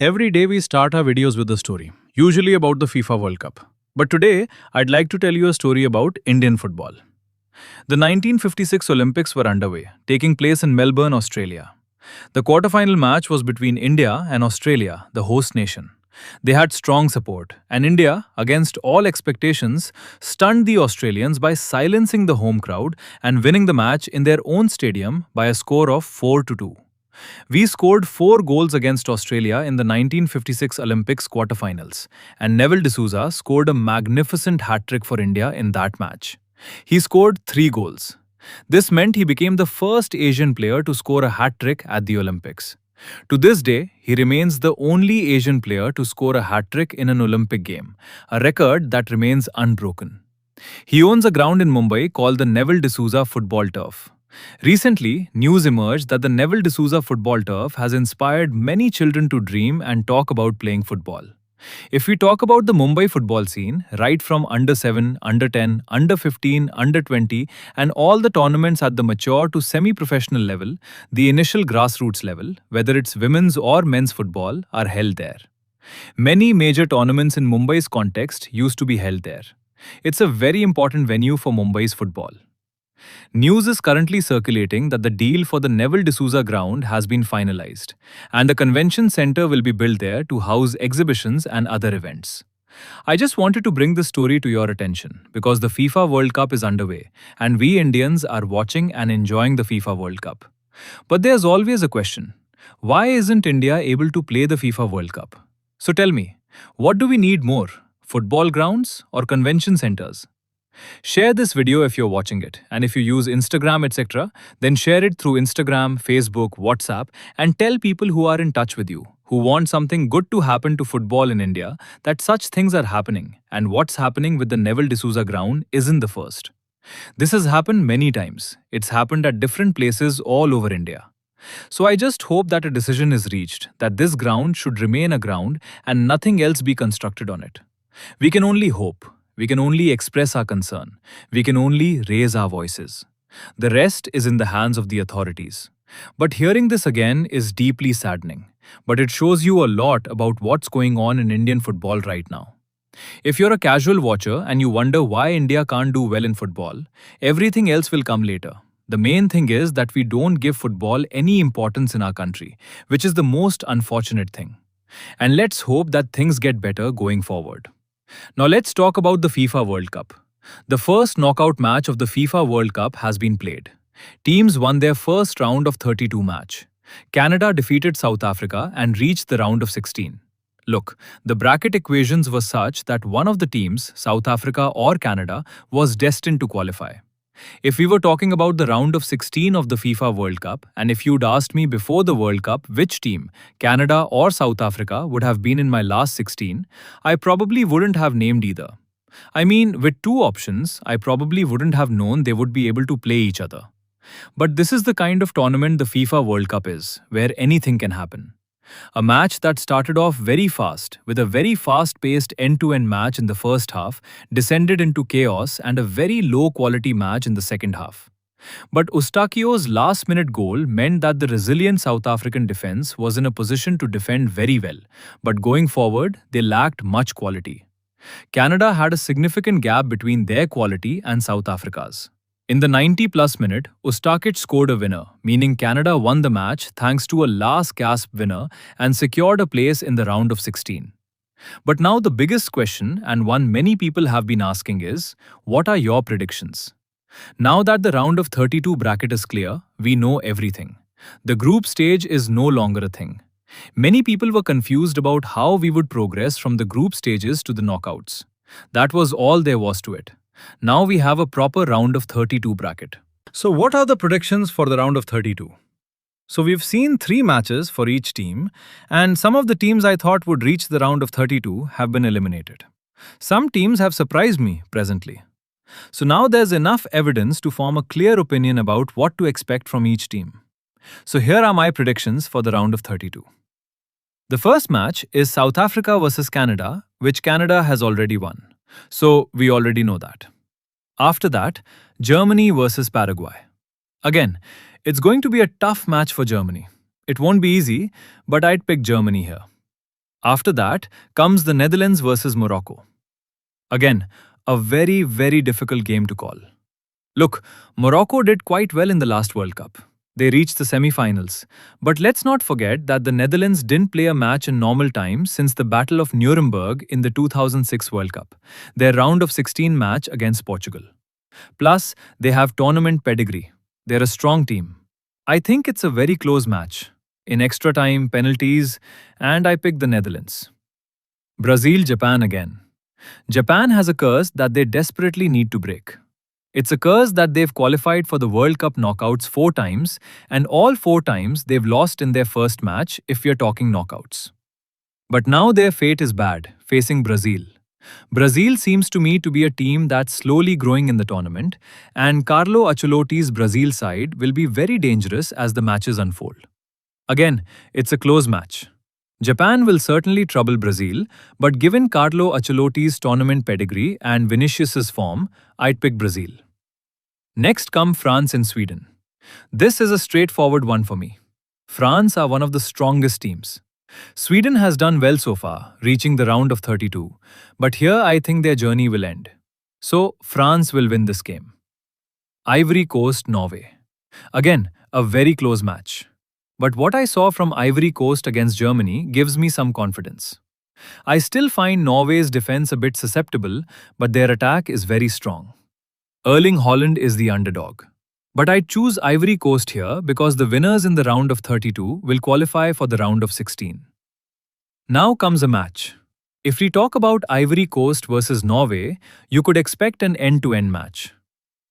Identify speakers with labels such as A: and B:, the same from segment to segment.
A: Every day we start our videos with a story, usually about the FIFA World Cup. But today, I'd like to tell you a story about Indian football. The 1956 Olympics were underway, taking place in Melbourne, Australia. The quarter-final match was between India and Australia, the host nation. They had strong support, and India, against all expectations, stunned the Australians by silencing the home crowd and winning the match in their own stadium by a score of 4-2. We scored 4 goals against Australia in the 1956 Olympics quarterfinals, and Neville D'Souza scored a magnificent hat-trick for India in that match. He scored 3 goals. This meant he became the first Asian player to score a hat-trick at the Olympics. To this day, he remains the only Asian player to score a hat-trick in an Olympic game, a record that remains unbroken. He owns a ground in Mumbai called the Neville D'Souza Football Turf. Recently, news emerged that the Neville D'Souza Football Turf has inspired many children to dream and talk about playing football. If we talk about the Mumbai football scene, right from under 7, under 10, under 15, under 20, and all the tournaments at the mature to semi-professional level, the initial grassroots level, whether it's women's or men's football, are held there. Many major tournaments in Mumbai's context used to be held there. It's a very important venue for Mumbai's football. News is currently circulating that the deal for the Neville D'Souza ground has been finalized, and the convention center will be built there to house exhibitions and other events. I just wanted to bring this story to your attention because the FIFA World Cup is underway, and we Indians are watching and enjoying the FIFA World Cup. But there's always a question: why isn't India able to play the FIFA World Cup? So tell me, what do we need more? Football grounds or convention centers? Share this video if you're watching it, and if you use Instagram, etc., then share it through Instagram, Facebook, WhatsApp, and tell people who are in touch with you, who want something good to happen to football in India, that such things are happening, and what's happening with the Neville D'Souza ground isn't the first. This has happened many times. It's happened at different places all over India. So I just hope that a decision is reached, that this ground should remain a ground and nothing else be constructed on it. We can only hope. We can only express our concern. We can only raise our voices. The rest is in the hands of the authorities. But hearing this again is deeply saddening. But it shows you a lot about what's going on in Indian football right now. If you're a casual watcher and you wonder why India can't do well in football, everything else will come later. The main thing is that we don't give football any importance in our country, which is the most unfortunate thing. And let's hope that things get better going forward. Now let's talk about the FIFA World Cup. The first knockout match of the FIFA World Cup has been played. Teams won their first round of 32 match. Canada defeated South Africa and reached the round of 16. Look, the bracket equations were such that one of the teams, South Africa or Canada, was destined to qualify. If we were talking about the round of 16 of the FIFA World Cup, and if you'd asked me before the World Cup which team, Canada or South Africa, would have been in my last 16, I probably wouldn't have named either. I mean, with two options, I probably wouldn't have known they would be able to play each other. But this is the kind of tournament the FIFA World Cup is, where anything can happen. A match that started off very fast, with a very fast-paced end-to-end match in the first half, descended into chaos and a very low-quality match in the second half. But Eustáquio's last-minute goal meant that the resilient South African defense was in a position to defend very well, but going forward, they lacked much quality. Canada had a significant gap between their quality and South Africa's. In the 90-plus minute, Eustáquio scored a winner, meaning Canada won the match thanks to a last-gasp winner and secured a place in the round of 16. But now the biggest question, and one many people have been asking, is, what are your predictions? Now that the round of 32 bracket is clear, we know everything. The group stage is no longer a thing. Many people were confused about how we would progress from the group stages to the knockouts. That was all there was to it. Now we have a proper round of 32 bracket. So what are the predictions for the round of 32? So we've seen 3 matches for each team, and some of the teams I thought would reach the round of 32 have been eliminated. Some teams have surprised me presently. So now there's enough evidence to form a clear opinion about what to expect from each team. So here are my predictions for the round of 32. The first match is South Africa versus Canada, which Canada has already won. So we already know that. After that, Germany versus Paraguay. Again, it's going to be a tough match for Germany. It won't be easy, but I'd pick Germany here. After that comes the Netherlands versus Morocco. Again, a very, very difficult game to call. Look, Morocco did quite well in the last World Cup. They reached the semi-finals. But let's not forget that the Netherlands didn't play a match in normal time since the Battle of Nuremberg in the 2006 World Cup, their round of 16 match against Portugal. Plus, they have tournament pedigree. They're a strong team. I think it's a very close match. In extra time, penalties, and I pick the Netherlands. Brazil-Japan again. Japan has a curse that they desperately need to break. It's a curse that they've qualified for the World Cup knockouts 4 times, and all 4 times they've lost in their first match if we're talking knockouts. But now their fate is bad, facing Brazil. Brazil seems to me to be a team that's slowly growing in the tournament, and Carlo Ancelotti's Brazil side will be very dangerous as the matches unfold. Again, it's a close match. Japan will certainly trouble Brazil, but given Carlo Ancelotti's tournament pedigree and Vinicius's form, I'd pick Brazil. Next come France and Sweden. This is a straightforward one for me. France are one of the strongest teams. Sweden has done well so far, reaching the round of 32, but here I think their journey will end. So, France will win this game. Ivory Coast, Norway. Again, a very close match. But what I saw from Ivory Coast against Germany gives me some confidence. I still find Norway's defense a bit susceptible, but their attack is very strong. Erling Haaland is the underdog. But I'd choose Ivory Coast here because the winners in the round of 32 will qualify for the round of 16. Now comes a match. If we talk about Ivory Coast versus Norway, you could expect an end-to-end match.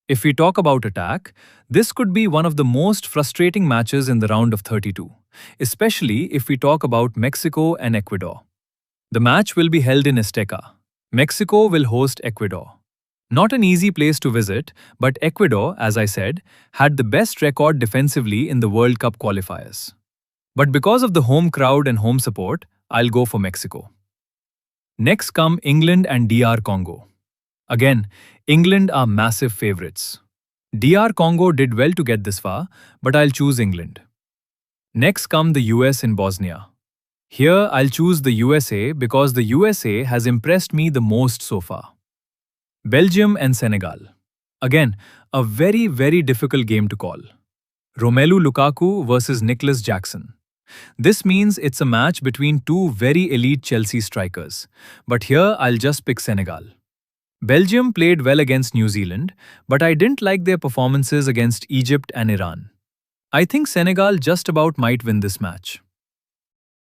A: If we talk about attack, this could be one of the most frustrating matches in the round of 32, especially if we talk about Mexico and Ecuador. The match will be held in Azteca. Mexico will host Ecuador. Not an easy place to visit, but Ecuador, as I said, had the best record defensively in the World Cup qualifiers. But because of the home crowd and home support, I'll go for Mexico. Next come England and DR Congo. Again, England are massive favourites. DR Congo did well to get this far, but I'll choose England. Next come the US in Bosnia. Here I'll choose the USA because the USA has impressed me the most so far. Belgium and Senegal. Again, a very, very difficult game to call. Romelu Lukaku versus Nicholas Jackson. This means it's a match between two very elite Chelsea strikers, but here I'll just pick Senegal. Belgium played well against New Zealand, but I didn't like their performances against Egypt and Iran. I think Senegal just about might win this match.